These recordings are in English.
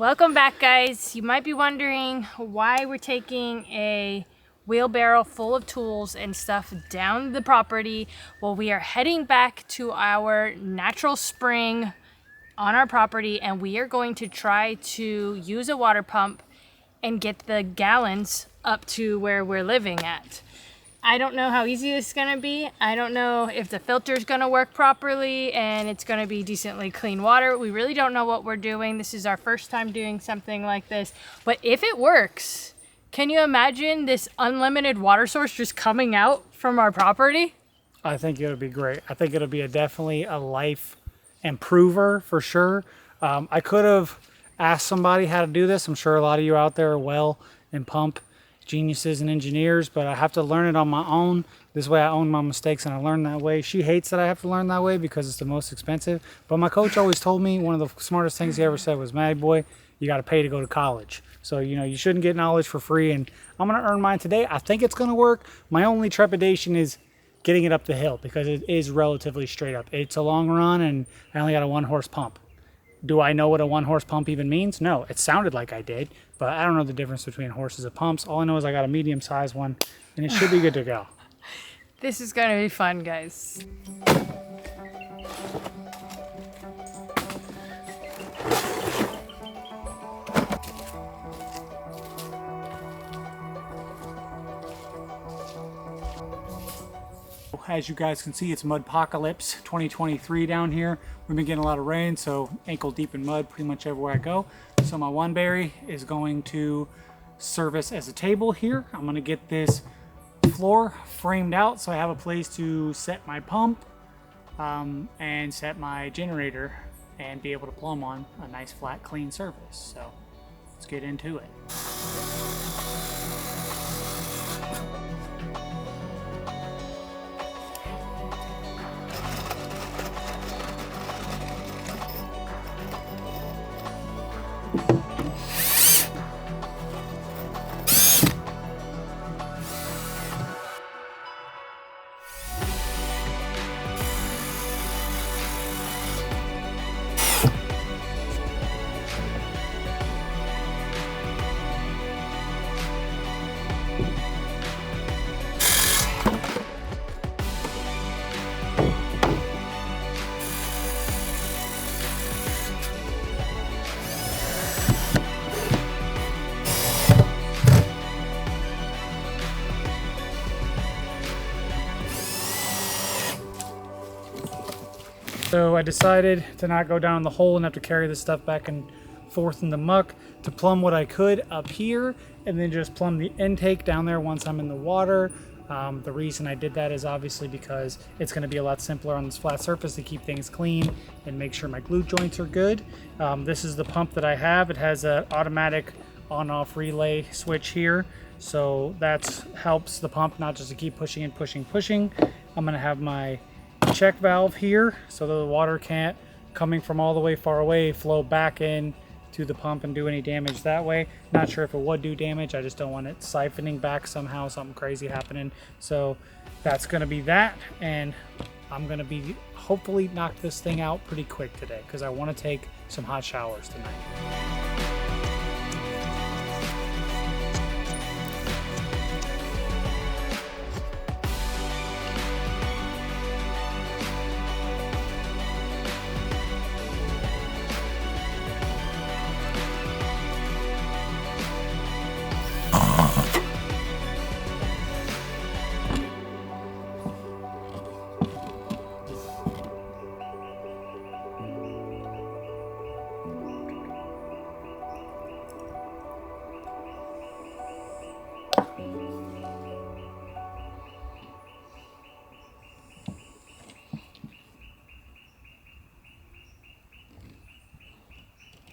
Welcome back, guys. You might be wondering why we're taking a wheelbarrow full of tools and stuff down the property. Well, we are heading back to our natural spring on our property, and we are going to try to use a water pump and get the gallons up to where we're living at. I don't know how easy this is gonna be. I don't know if the filter is gonna work properly and it's gonna be decently clean water. We really don't know what we're doing. This is our first time doing something like this. But if it works, can you imagine this unlimited water source just coming out from our property? I think it'll be great. I think it'll be definitely a life improver for sure. I could have asked somebody how to do this. I'm sure a lot of you out there are well in pump geniuses and engineers, but I have to learn it on my own. This way I own my mistakes and I learn that way. She hates that I have to learn that way because it's the most expensive. But my coach always told me one of the smartest things he ever said was, "Matty boy, you got to pay to go to college. So, you shouldn't get knowledge for free." And I'm going to earn mine today. I think it's going to work. My only trepidation is getting it up the hill because it is relatively straight up. It's a long run and I only got a 1-horse pump. Do I know what a 1-horse pump even means? No, it sounded like I did, but I don't know the difference between horses and pumps. All I know is I got a medium-sized one, and it should be good to go. This is gonna be fun, guys. As you guys can see, it's Mudpocalypse 2023 down here. We've been getting a lot of rain, so ankle deep in mud pretty much everywhere I go. So my one berry is going to service as a table here. I'm going to get this floor framed out so I have a place to set my pump and set my generator and be able to plumb on a nice flat clean surface. So let's get into it. So I decided to not go down the hole and have to carry this stuff back and forth in the muck, to plumb what I could up here and then just plumb the intake down there once I'm in the water. The reason I did that is obviously because it's going to be a lot simpler on this flat surface to keep things clean and make sure my glue joints are good. This is the pump that I have. It has an automatic on-off relay switch here, so that helps the pump not just to keep pushing and pushing. I'm going to have my check valve here so that the water can't, coming from all the way far away, flow back in to the pump and do any damage that way. Not sure if it would do damage. I just don't want it siphoning back somehow, something crazy happening. So that's going to be that, and I'm going to be hopefully knock this thing out pretty quick today because I want to take some hot showers tonight.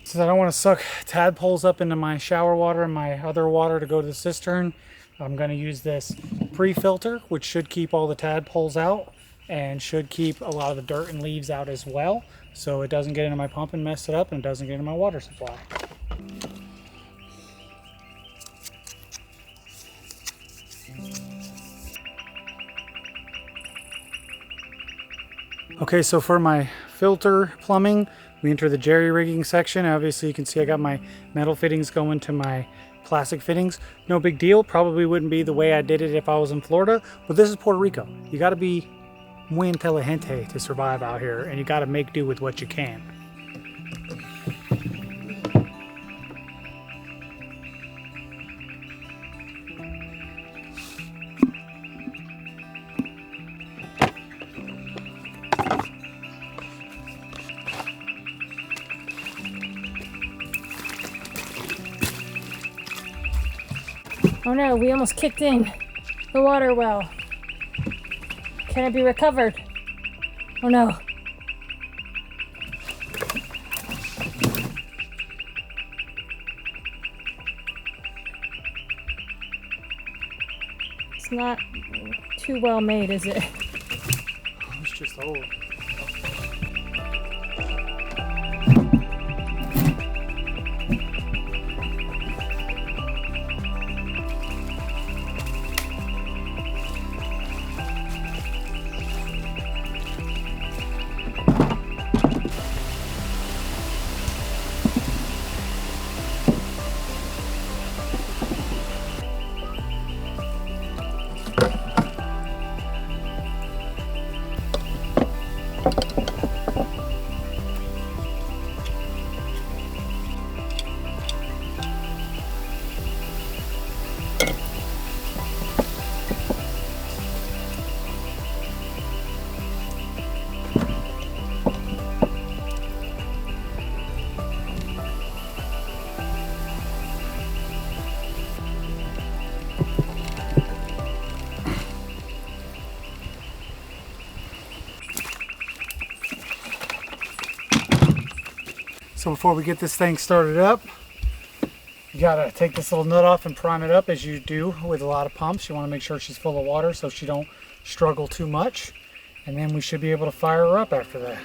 Since I don't want to suck tadpoles up into my shower water and my other water to go to the cistern, I'm going to use this pre-filter, which should keep all the tadpoles out and should keep a lot of the dirt and leaves out as well, so it doesn't get into my pump and mess it up, and it doesn't get into my water supply. Okay, so for my filter plumbing, We enter the jerry rigging section. Obviously you can see I got my metal fittings going to my plastic fittings. No big deal. Probably wouldn't be the way I did it if I was in Florida, but this is Puerto Rico. You got to be muy inteligente to survive out here, and you got to make do with what you can. Oh no, we almost kicked in the water well. Can it be recovered? Oh no. It's not too well made, is it? It's just old. So before we get this thing started up, you gotta take this little nut off and prime it up as you do with a lot of pumps. You wanna make sure she's full of water so she don't struggle too much. And then we should be able to fire her up after that.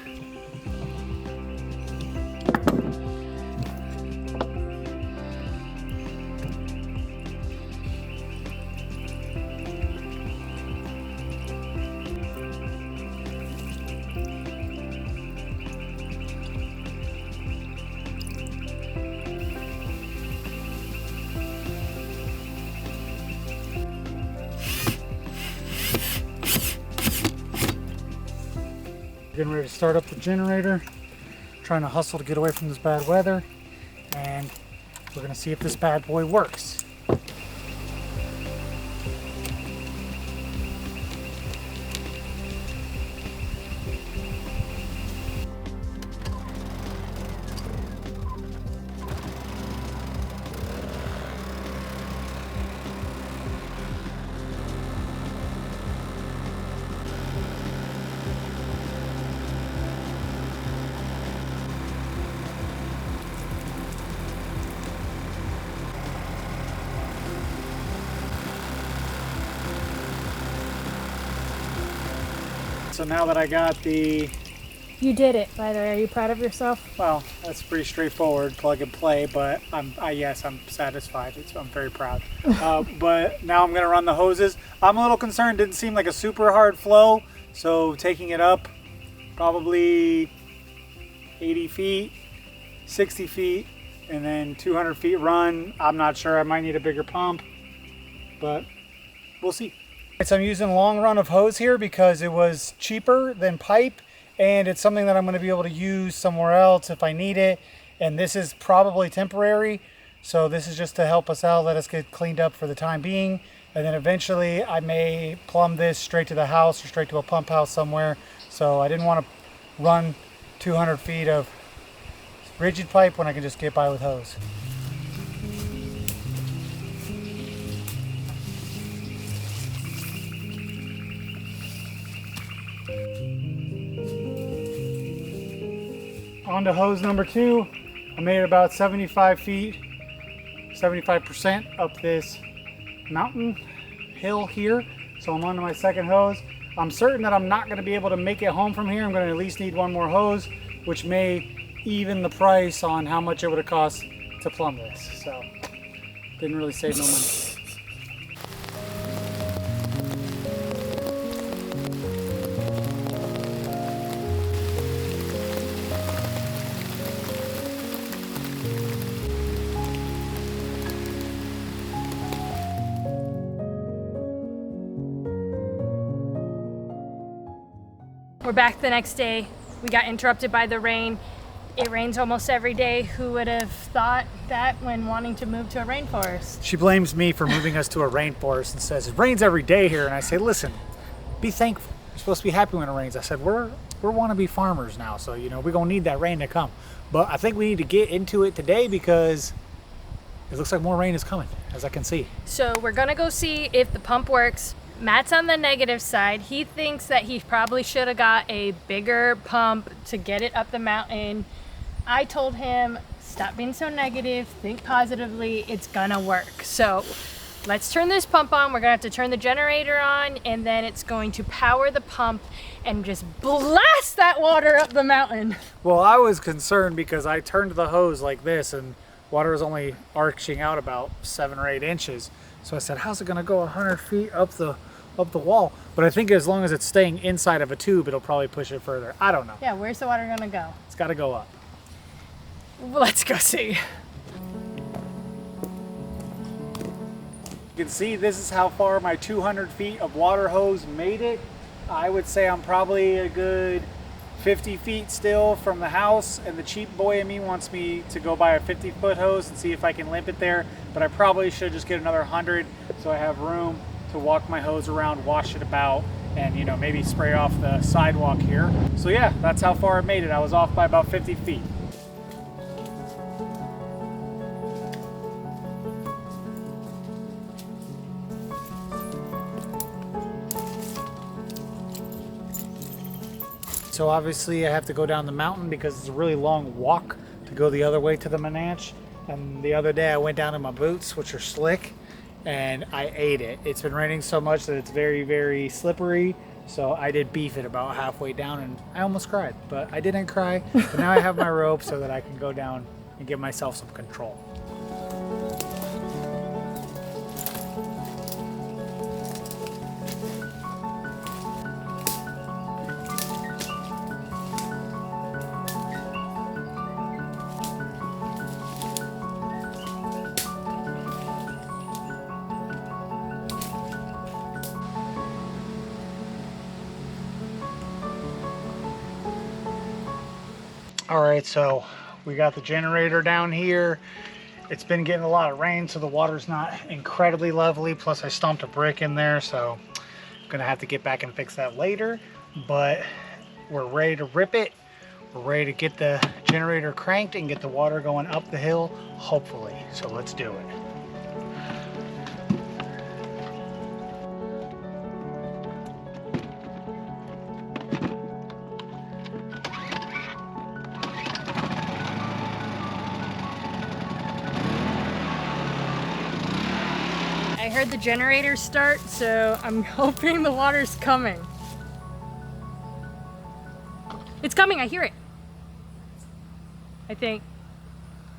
Getting ready to start up the generator, trying to hustle to get away from this bad weather, and we're gonna see if this bad boy works. So now that I got the... You did it, by the way. Are you proud of yourself? Well, that's pretty straightforward, plug and play, but yes, I'm satisfied. I'm very proud. But now I'm gonna run the hoses. I'm a little concerned, didn't seem like a super hard flow, so taking it up probably 80 feet, 60 feet, and then 200 feet run. I'm not sure, I might need a bigger pump, but we'll see. So I'm using a long run of hose here because it was cheaper than pipe, and it's something that I'm going to be able to use somewhere else if I need it. And this is probably temporary, so this is just to help us out, let us get cleaned up for the time being, and then eventually I may plumb this straight to the house or straight to a pump house somewhere. So I didn't want to run 200 feet of rigid pipe when I can just get by with hose. On to hose number 2. I made it about 75 feet, 75% up this mountain hill here. So I'm on to my second hose. I'm certain that I'm not going to be able to make it home from here. I'm going to at least need one more hose, which may even the price on how much it would have cost to plumb this. So didn't really save no money. We're back the next day. We got interrupted by the rain. It rains almost every day. Who would have thought that when wanting to move to a rainforest? She blames me for moving us to a rainforest and says, it rains every day here. And I say, listen, be thankful. You're supposed to be happy when it rains. I said, we're wannabe farmers now, so you know we're gonna need that rain to come. But I think we need to get into it today because it looks like more rain is coming, as I can see. So we're gonna go see if the pump works. Matt's on the negative side. He thinks that he probably should have got a bigger pump to get it up the mountain. I told him, stop being so negative, think positively, it's gonna work. So let's turn this pump on. We're gonna have to turn the generator on, and then it's going to power the pump and just blast that water up the mountain. Well, I was concerned because I turned the hose like this and water was only arching out about 7 or 8 inches. So I said, how's it gonna go 100 feet up the wall? But I think as long as it's staying inside of a tube, it'll probably push it further. I don't know. Yeah, where's the water gonna go? It's gotta go up. Well, let's go see. You can see this is how far my 200 feet of water hose made it. I would say I'm probably a good 50 feet still from the house, and the cheap boy in me wants me to go buy a 50-foot hose and see if I can limp it there, but I probably should just get another 100 so I have room to walk my hose around, wash it about, and you know, maybe spray off the sidewalk here. So yeah, that's how far I made it. I was off by about 50 feet. So obviously I have to go down the mountain because it's a really long walk to go the other way to the Menanche. And the other day I went down in my boots, which are slick, and I ate it. It's been raining so much that it's very, very slippery. So I did beef it about halfway down and I almost cried, but I didn't cry. But now I have my rope so that I can go down and give myself some control. All right, so we got the generator down here. It's been getting a lot of rain, so the water's not incredibly lovely. Plus I stomped a brick in there, so I'm gonna have to get back and fix that later. But we're ready to rip it. We're ready to get the generator cranked and get the water going up the hill, hopefully. So let's do it. I heard the generator start, so I'm hoping the water's coming. It's coming, I hear it. I think.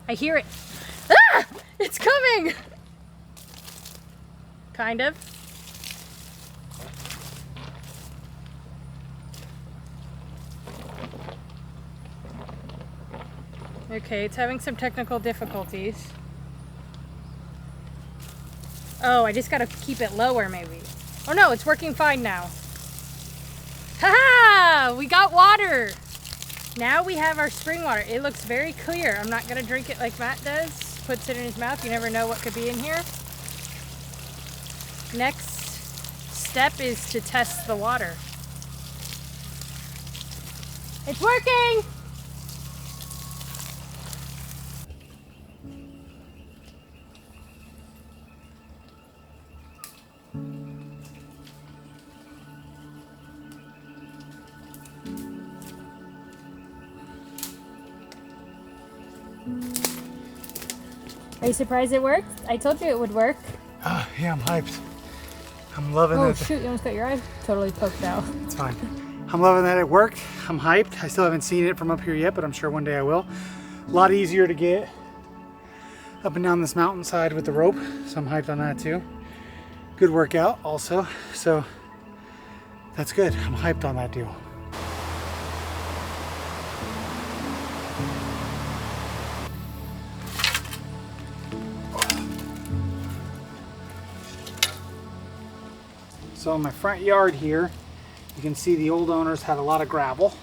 I hear it. Ah! It's coming! Kind of. Okay, it's having some technical difficulties. Oh, I just gotta keep it lower maybe. Oh no, it's working fine now. Haha! We got water! Now we have our spring water. It looks very clear. I'm not gonna drink it like Matt does. Puts it in his mouth. You never know what could be in here. Next step is to test the water. It's working! Are you surprised it worked? I told you it would work. Yeah, I'm hyped. I'm loving it. Oh shoot, you almost got your eye totally poked out. It's fine. I'm loving that it worked. I'm hyped. I still haven't seen it from up here yet, but I'm sure one day I will. A lot easier to get up and down this mountainside with the rope, so I'm hyped on that too. Good workout also, so that's good. I'm hyped on that deal. So in my front yard here, You can see the old owners had a lot of gravel.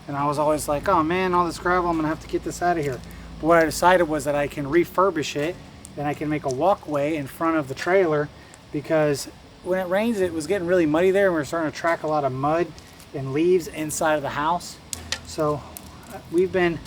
And I was always like, oh man, all this gravel, I'm gonna have to get this out of here. But what I decided was that I can refurbish it and I can make a walkway in front of the trailer, because when it rains, it was getting really muddy there and we were starting to track a lot of mud and leaves inside of the house. So we've been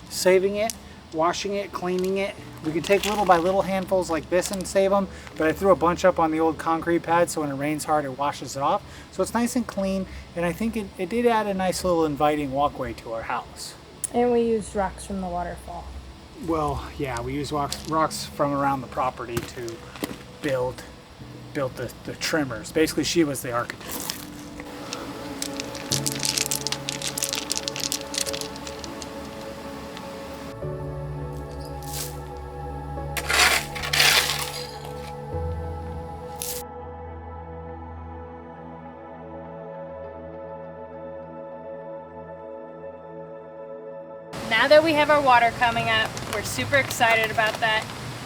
saving it, washing it, cleaning it. We can take little by little handfuls like this and save them, but I threw a bunch up on the old concrete pad, so when it rains hard, it washes it off. So it's nice and clean, and I think it did add a nice little inviting walkway to our house. And we used rocks from the waterfall. Well, yeah, we used rocks from around the property to build the trimmers. Basically, she was the architect. Now that we have our water coming up, we're super excited about that.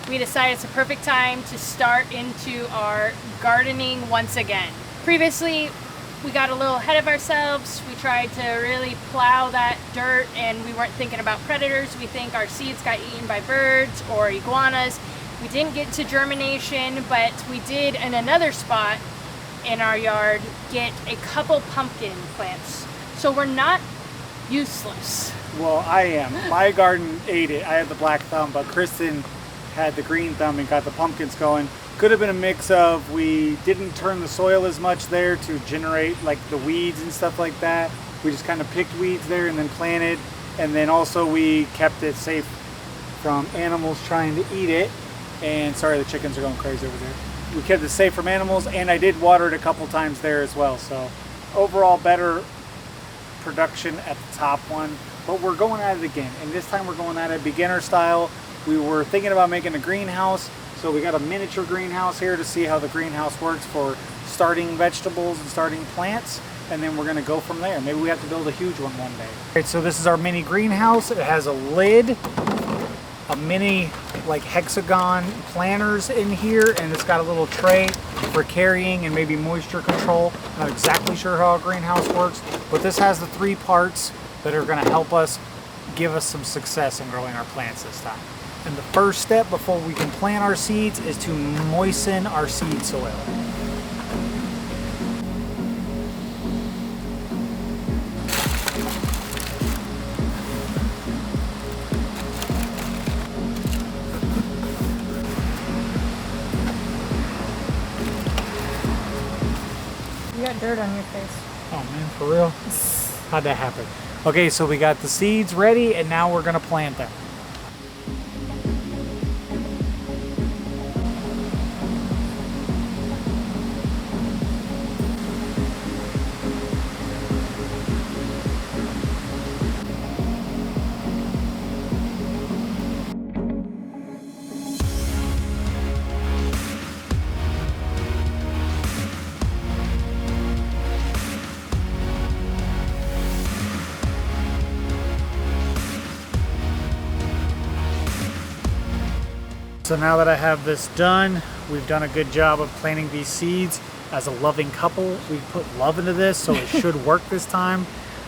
We decided it's a perfect time to start into our gardening once again. Previously, we got a little ahead of ourselves. We tried to really plow that dirt and we weren't thinking about predators. We think our seeds got eaten by birds or iguanas. We didn't get to germination, but we did in another spot in our yard get a couple pumpkin plants. So we're not useless. Well, I am. My garden ate it. I had the black thumb, but Kristen had the green thumb and got the pumpkins going. Could have been a mix of we didn't turn the soil as much there to generate like the weeds and stuff like that. We just kind of picked weeds there and then planted, and then also we kept it safe from animals trying to eat it. And sorry, the chickens are going crazy over there. We kept it safe from animals, and I did water it a couple times there as well. So overall better production at the top one, but we're going at it again, and this time we're going at it beginner style. We were thinking about making a greenhouse, so we got a miniature greenhouse here to see how the greenhouse works for starting vegetables and starting plants, and then we're going to go from there. Maybe we have to build a huge one day. All right, so this is our mini greenhouse. It has a lid, a mini like hexagon planters in here, and it's got a little tray for carrying and maybe moisture control. Not exactly sure how a greenhouse works, but this has the 3 parts that are going to help us give us some success in growing our plants this time. And the first step before we can plant our seeds is to moisten our seed soil. You got dirt on your face. Oh man, for real? How'd that happen? Okay, so we got the seeds ready, and now we're gonna plant them. So now that I have this done, we've done a good job of planting these seeds. As a loving couple, we put love into this, so it should work this time.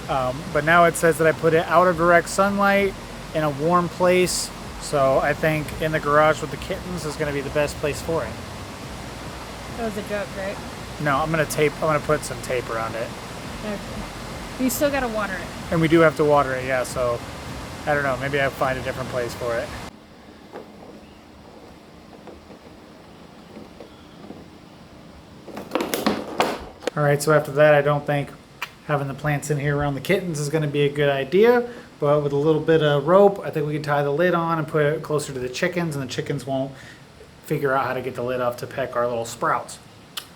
But now it says that I put it out of direct sunlight in a warm place. So I think in the garage with the kittens is going to be the best place for it. That was a joke, right? No, I'm going to put some tape around it. Okay. You still gotta water it. And we do have to water it, yeah, so I don't know, maybe I'll find a different place for it. All right, so after that, I don't think having the plants in here around the kittens is gonna be a good idea, but with a little bit of rope, I think we can tie the lid on and put it closer to the chickens, and the chickens won't figure out how to get the lid off to peck our little sprouts.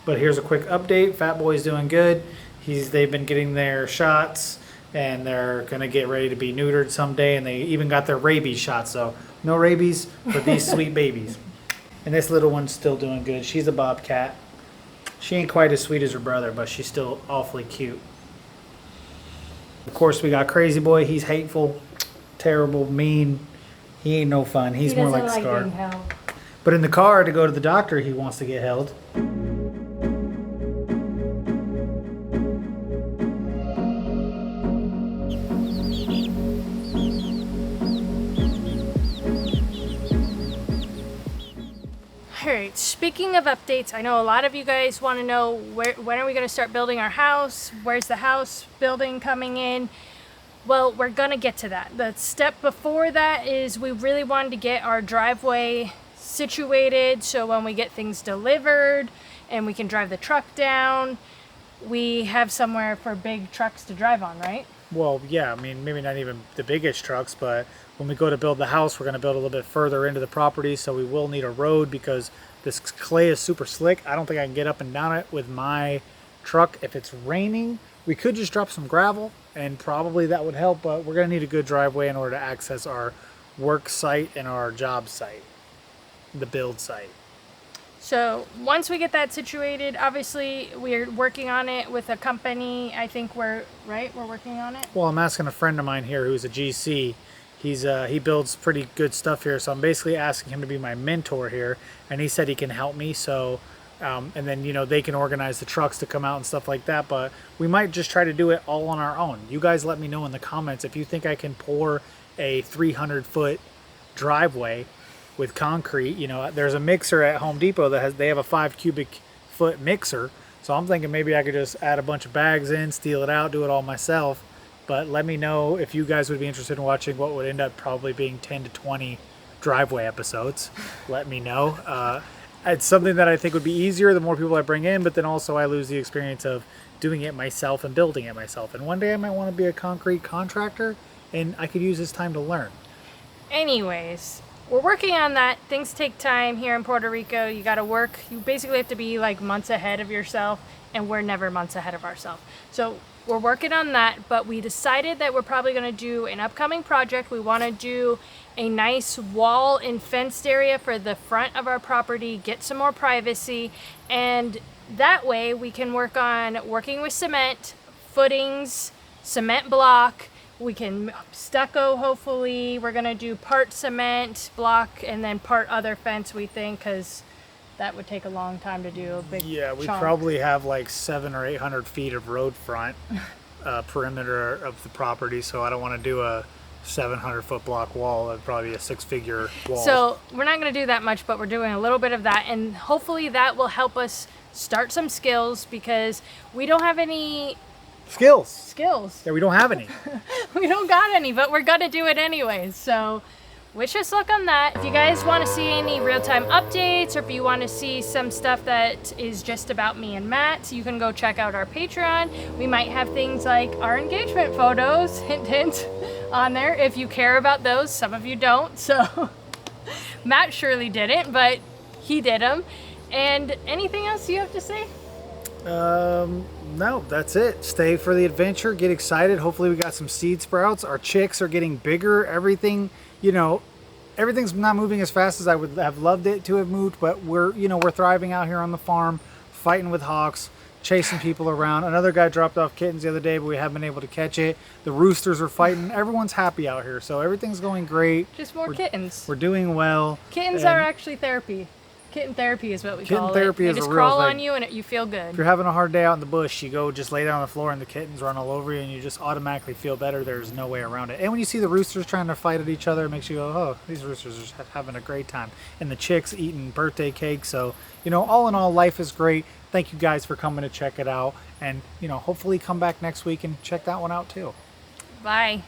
But here's a quick update. Fat Boy's doing good. They've been getting their shots, and they're gonna get ready to be neutered someday, and they even got their rabies shots, so no rabies for these sweet babies. And this little one's still doing good. She's a bobcat. She ain't quite as sweet as her brother, but she's still awfully cute. Of course, we got Crazy Boy. He's hateful, terrible, mean. He ain't no fun. He's more like Scar. Being held. But in the car to go to the doctor, he wants to get held. Okay, speaking of updates, I know a lot of you guys want to know when are we going to start building our house? Where's the house building coming in? Well, we're going to get to that. The step before that is we really wanted to get our driveway situated so when we get things delivered and we can drive the truck down, we have somewhere for big trucks to drive on, right? Well, yeah, I mean, maybe not even the biggest trucks, but when we go to build the house, we're going to build a little bit further into the property, so we will need a road because this clay is super slick. I don't think I can get up and down it with my truck. If it's raining, we could just drop some gravel, and probably that would help, but we're going to need a good driveway in order to access our work site and our job site, the build site. So once we get that situated, obviously we're working on it with a company. I think we're working on it. Well, I'm asking a friend of mine here who's a GC. He builds pretty good stuff here, so I'm basically asking him to be my mentor here, and he said he can help me. So, and then they can organize the trucks to come out and stuff like that. But we might just try to do it all on our own. You guys let me know in the comments if you think I can pour a 300-foot driveway with concrete. There's a mixer at Home Depot they have a 5 cubic foot mixer. So I'm thinking maybe I could just add a bunch of bags in, steel it out, do it all myself. But let me know if you guys would be interested in watching what would end up probably being 10 to 20 driveway episodes. Let me know. It's something that I think would be easier the more people I bring in, but then also I lose the experience of doing it myself and building it myself. And one day I might want to be a concrete contractor, and I could use this time to learn. Anyways, we're working on that. Things take time here in Puerto Rico. You got to work. You basically have to be like months ahead of yourself, and we're never months ahead of ourselves. So we're working on that, but we decided that we're probably going to do an upcoming project. We want to do a nice wall and fenced area for the front of our property, get some more privacy, and that way we can work on working with cement, footings, cement block. We can stucco, hopefully. We're going to do part cement block and then part other fence, we think, because that would take a long time to do a big we chunk. probably have like 700 or 800 feet of road front perimeter of the property, so I don't want to do a 700-foot block wall. That'd probably be a 6-figure wall. So we're not going to do that much, but we're doing a little bit of that, and hopefully that will help us start some skills because we don't have any skills. Yeah, we don't have any. We don't got any, but we're going to do it anyways. So wish us luck on that. If you guys want to see any real-time updates, or if you want to see some stuff that is just about me and Matt, you can go check out our Patreon. We might have things like our engagement photos, hint hint, on there if you care about those. Some of you don't, so Matt surely didn't, but he did them. And anything else you have to say? No, that's it. Stay for the adventure. Get excited. Hopefully we got some seed sprouts. Our chicks are getting bigger. Everything's not moving as fast as I would have loved it to have moved, but we're thriving out here on the farm, fighting with hawks, chasing people around. Another guy dropped off kittens the other day, but we haven't been able to catch it. The roosters are fighting. Everyone's happy out here, so everything's going great. Just more kittens. We're doing well. Kittens are actually therapy. Kitten therapy is what we call it. Kitten therapy is they just a real crawl thing. on you and you feel good. If you're having a hard day out in the bush, you go just lay down on the floor and the kittens run all over you and you just automatically feel better. There's no way around it. And when you see the roosters trying to fight at each other, it makes you go, oh, these roosters are just having a great time. And the chicks eating birthday cake. So, all in all, life is great. Thank you guys for coming to check it out. And, hopefully come back next week and check that one out too. Bye.